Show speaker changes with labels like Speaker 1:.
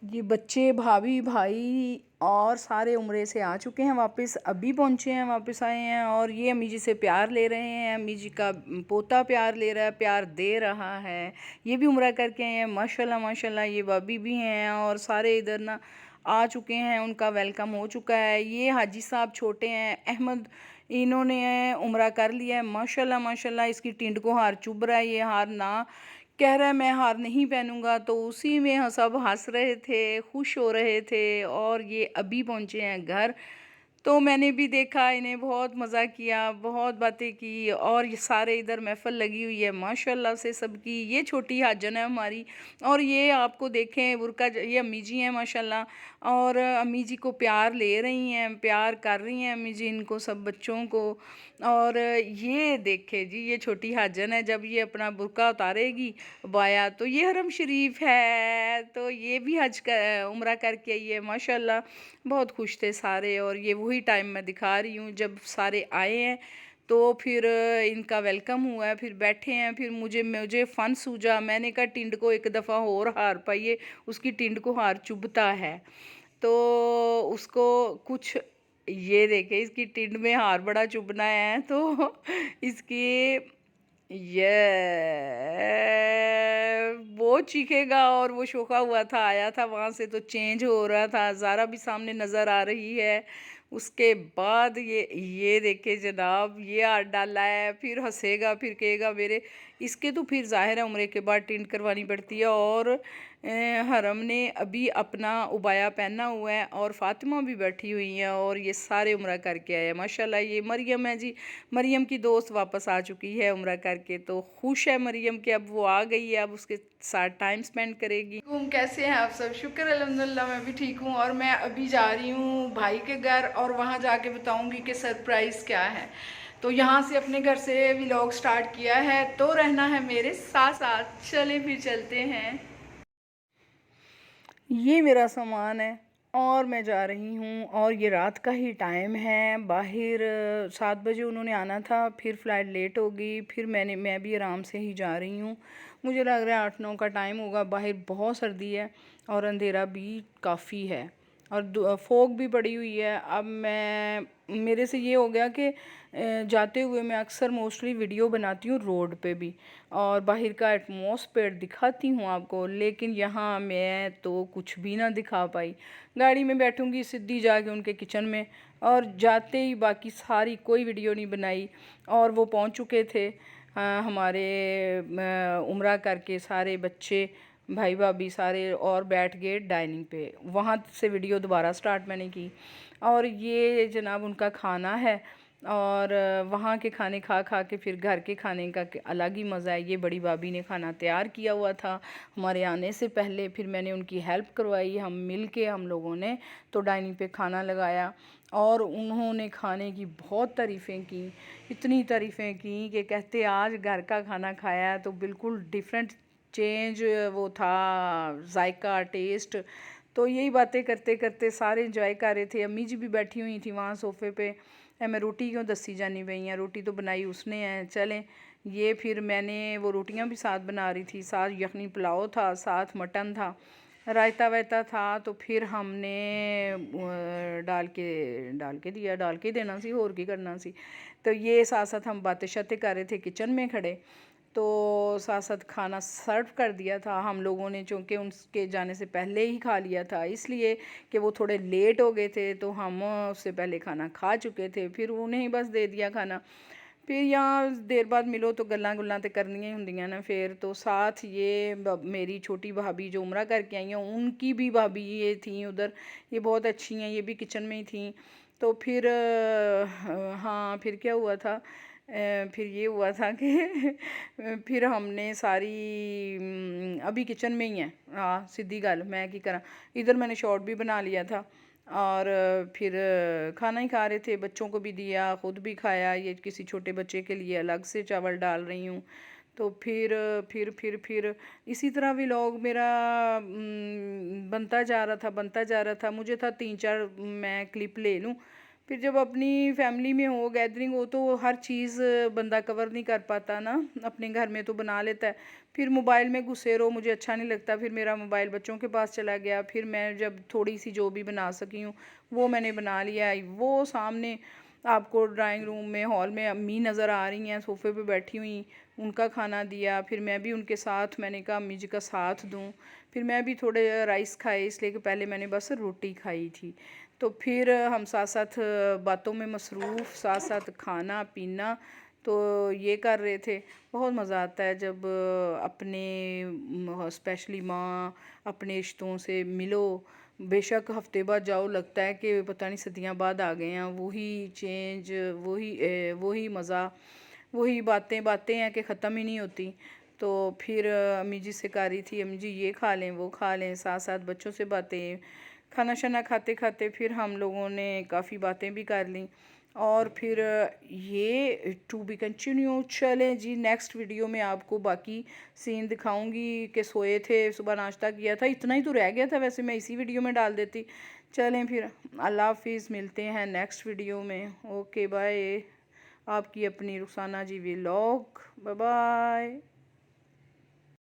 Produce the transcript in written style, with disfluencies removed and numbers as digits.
Speaker 1: ये बच्चे भाभी भाई और सारे उम्रे से आ चुके हैं वापस, अभी पहुंचे हैं, वापस आए हैं। और ये अम्मी जी से प्यार ले रहे हैं। अम्मी जी का पोता प्यार ले रहा है, प्यार दे रहा है। ये भी उम्रा करके आए हैं, माशाल्लाह माशाल्लाह। ये भाभी भी हैं और सारे इधर ना आ चुके हैं, उनका वेलकम हो चुका है। ये हाजी साहब छोटे हैं अहमद, इन्होंने उम्रा कर लिया है, माशाल्लाह माशाल्लाह। इसकी टिंड को हार चुभ रहा है, ये हार ना कह रहा है मैं हार नहीं पहनूंगा। तो उसी में सब हंस रहे थे, खुश हो रहे थे। और ये अभी पहुंचे हैं घर, तो मैंने भी देखा, इन्हें बहुत मज़ा किया, बहुत बातें की। और ये सारे इधर महफ़िल लगी हुई है माशाल्लाह से सबकी। ये छोटी हाजन है हमारी, और ये आपको देखें बुरका, ये अम्मी जी हैं माशाल्लाह। और अम्मी जी को प्यार ले रही हैं, प्यार कर रही हैं अम्मी जी इनको, सब बच्चों को। और ये देखे जी, ये छोटी हाजन है, जब ये अपना बुरका उतारेगी बाया तो ये हरम शरीफ है। तो ये भी हज कर उम्रा करके आई है माशाल्लाह। बहुत खुश थे सारे। और ये वही टाइम मैं दिखा रही हूँ जब सारे आए हैं, तो फिर इनका वेलकम हुआ है, फिर बैठे हैं। फिर मुझे मुझे फ़न सूझा, मैंने कहा टिंड को एक दफ़ा और हार पाइए, उसकी टिंड को हार चुभता है। तो उसको कुछ, ये देखे इसकी टिंड में हार बड़ा चुभना है, तो इसकी ये वो चीखेगा। और वो शोका हुआ था, आया था वहाँ से, तो चेंज हो रहा था। ज़ारा भी सामने नज़र आ रही है। उसके बाद ये देखे जनाब, ये हाथ डाला है, फिर हंसेगा, फिर कहेगा मेरे। इसके तो फिर जाहिर है उम्रे के बाद टिंड करवानी पड़ती है। और हरम ने अभी अपना उबाया पहना हुआ है, और फातिमा भी बैठी हुई हैं। और ये सारे उम्रा करके आए हैं माशाल्लाह। ये मरियम है जी, मरियम की दोस्त वापस आ चुकी है उम्रा करके, तो खुश है मरियम कि अब वो आ गई है, अब उसके साथ टाइम स्पेंड करेगी। तुम कैसे हैं आप सब? शुक्र अल्हम्दुलिल्लाह, मैं भी ठीक हूँ। और मैं अभी जा रही हूँ भाई के घर, और वहाँ जाके बताऊँगी कि सरप्राइज़ क्या है। तो यहाँ से अपने घर से व्लॉग स्टार्ट किया है, तो रहना है मेरे साथ साथ। चले फिर चलते हैं। ये मेरा सामान है और मैं जा रही हूँ। और ये रात का ही टाइम है, बाहर 7 बजे उन्होंने आना था, फिर फ़्लाइट लेट हो गई। फिर मैं भी आराम से ही जा रही हूँ। मुझे लग रहा है 8-9 का टाइम होगा। बाहर बहुत सर्दी है और अंधेरा भी काफ़ी है, और फोग भी पड़ी हुई है। अब मेरे से ये हो गया कि जाते हुए मैं अक्सर मोस्टली वीडियो बनाती हूँ रोड पे भी, और बाहर का एटमॉस्फेयर दिखाती हूँ आपको, लेकिन यहाँ मैं तो कुछ भी ना दिखा पाई। गाड़ी में बैठूँगी सीधी जाके उनके किचन में, और जाते ही बाकी सारी कोई वीडियो नहीं बनाई। और वो पहुँच चुके थे हमारे उम्रा करके सारे बच्चे, भाई भाभी सारे, और बैठ गए डाइनिंग पे। वहाँ से वीडियो दोबारा स्टार्ट मैंने की। और ये जनाब उनका खाना है। और वहाँ के खाने खा खा के फिर घर के खाने का अलग ही मज़ा है। ये बड़ी भाभी ने खाना तैयार किया हुआ था हमारे आने से पहले, फिर मैंने उनकी हेल्प करवाई। हम मिल के हम लोगों ने तो डाइनिंग पे खाना लगाया, और उन्होंने खाने की बहुत तारीफ़ें की, इतनी तारीफ़ें की कि कहते आज घर का खाना खाया तो बिल्कुल डिफरेंट चेंज वो था, जायका टेस्ट। तो यही बातें करते करते सारे इंजॉय कर रहे थे। अम्मी जी भी बैठी हुई थी वहाँ सोफ़े पे। मैं रोटी क्यों दसी जानी पई हैं, रोटी तो बनाई उसने है। चलें, ये फिर मैंने वो रोटियां भी साथ बना रही थी, साथ यखनी पुलाव था, साथ मटन था, रायता वायता था। तो फिर हमने डाल के दिया, डाल के देना सी, होर की करना सी। तो ये साथ साथ हम बातें शातें कर रहे थे किचन में खड़े, तो साथ साथ खाना सर्व कर दिया था हम लोगों ने, चूँकि उनके जाने से पहले ही खा लिया था, इसलिए कि वो थोड़े लेट हो गए थे, तो हम उससे पहले खाना खा चुके थे। फिर उन्हें ही बस दे दिया खाना। फिर यहाँ देर बाद मिलो तो गल्लां गुल्लां तो करनियां ही होंदियां ना। फिर तो साथ ये मेरी छोटी भाभी जो उम्रा करके आई हैं, उनकी भी भाभी ये थी उधर, ये बहुत अच्छी हैं, ये भी किचन में ही थी। तो फिर हाँ, फिर क्या हुआ था, फिर ये हुआ था कि फिर हमने सारी अभी किचन में ही हैं। हाँ सीधी गल, मैं की करा, इधर मैंने शॉर्ट भी बना लिया था। और फिर खाना ही खा रहे थे, बच्चों को भी दिया, ख़ुद भी खाया। ये किसी छोटे बच्चे के लिए अलग से चावल डाल रही हूँ। तो फिर इसी तरह व्लॉग मेरा बनता जा रहा था, बनता जा रहा था। मुझे था 3-4 मैं क्लिप ले लूँ, फिर जब अपनी फैमिली में हो, गैदरिंग हो, तो हर चीज़ बंदा कवर नहीं कर पाता ना। अपने घर में तो बना लेता है, फिर मोबाइल में घुसे रहो, मुझे अच्छा नहीं लगता। फिर मेरा मोबाइल बच्चों के पास चला गया, फिर मैं जब थोड़ी सी जो भी बना सकी हूँ वो मैंने बना लिया। वो सामने आपको ड्राइंग रूम में, हॉल में अम्मी नज़र आ रही हैं सोफ़े पे बैठी हुई, उनका खाना दिया। फिर मैं भी उनके साथ, मैंने कहा अम्मी जी का साथ दूँ। फिर मैं भी थोड़े राइस खाए, इसलिए कि पहले मैंने बस रोटी खाई थी। तो फिर हम साथ साथ बातों में मसरूफ़, साथ साथ खाना पीना तो ये कर रहे थे। बहुत मज़ा आता है जब अपने स्पेशली माँ अपने रिश्तों से मिलो। बेशक हफ्ते बाद जाओ, लगता है कि पता नहीं सदियां बाद आ गए हैं। वही चेंज, वही मज़ा, वही बातें बातें हैं कि ख़त्म ही नहीं होती। तो फिर अम्मी जी से कह रही थी, अम्मी जी ये खा लें वो खा लें, साथ साथ बच्चों से बातें। खाना शाना खाते खाते फिर हम लोगों ने काफ़ी बातें भी कर लीं। और फिर ये टू बी कंटिन्यू। चलें जी, नेक्स्ट वीडियो में आपको बाकी सीन दिखाऊंगी कि सोए थे, सुबह नाश्ता किया था, इतना ही तो रह गया था, वैसे मैं इसी वीडियो में डाल देती। चलें फिर, अल्लाह हाफिज़, मिलते हैं नेक्स्ट वीडियो में। Okay bye. आपकी अपनी Rukhsana ji vlog. Bye bye.